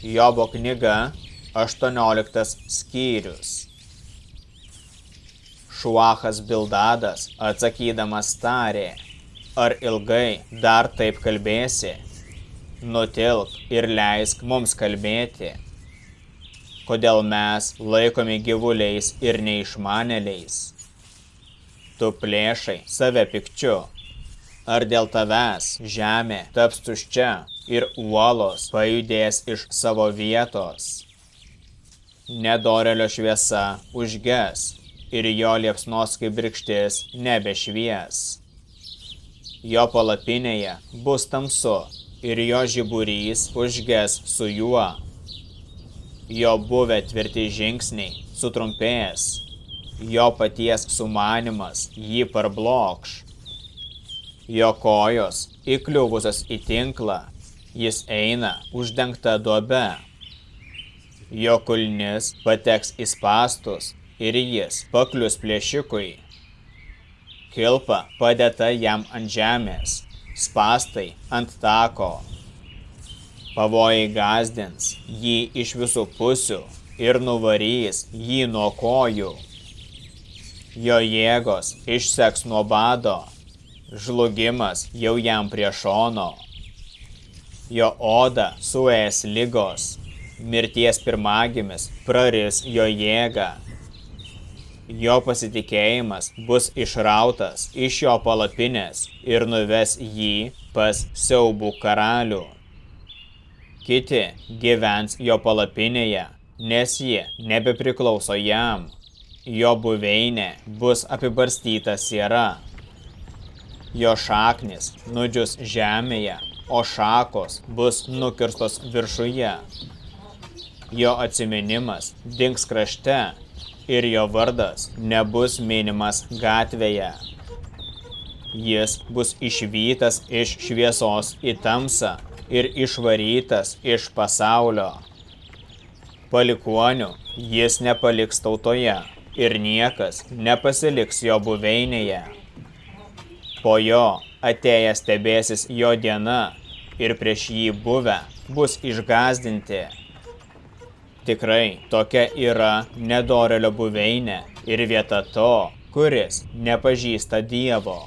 Jobo knyga, 18 skyrius. Šuachas Bildadas atsakydamas tarė, ar ilgai dar taip kalbėsi? Nutilk ir leisk mums kalbėti. Kodėl mes laikomi gyvuliais ir neišmanėliais? Tu plėšai save pikčiu. Ar dėl tavęs žemė taps tuščia ir uolos pajudės iš savo vietos? Nedorėlio šviesa užges ir jo liepsnos kibirkštis nebešvies. Jo palapinėje bus tamsu ir jo žiburys užges su juo. Jo buvę tvirti žingsniai sutrumpės, jo paties sumanimas jį parblokš. Jo kojos įkliuvusios į tinklą, jis eina uždengta duobe. Jo kulnis pateks į spąstus ir jis paklius plėšikui. Kilpa padėta jam ant žemės, spąstai ant tako. Pavojai gąsdins jį iš visų pusių ir nuvarys jį nuo kojų. Jo jėgos išseks nuo bado, žlugimas jau jam prie šono. Jo oda suės ligos, mirties pirmagimis praris jo jėgą. Jo pasitikėjimas bus išrautas iš jo palapinės ir nuves jį pas siaubų karalių. Kiti gyvens jo palapinėje, nes ji nebepriklauso jam. Jo buveinė bus apibarstyta siera. Jo šaknis nudžius žemėje, o šakos bus nukirstos viršuje. Jo atsiminimas dings krašte ir jo vardas nebus minimas gatvėje. Jis bus išvytas iš šviesos į tamsą ir išvarytas iš pasaulio. Palikuonių jis nepaliks tautoje ir niekas nepasiliks jo buveinėje. Po jo atėjęs stebėsis jo diena ir prieš jį buvę bus išgąsdinti. Tikrai tokia yra nedorėlio buveinė ir vieta to, kuris nepažįsta Dievo.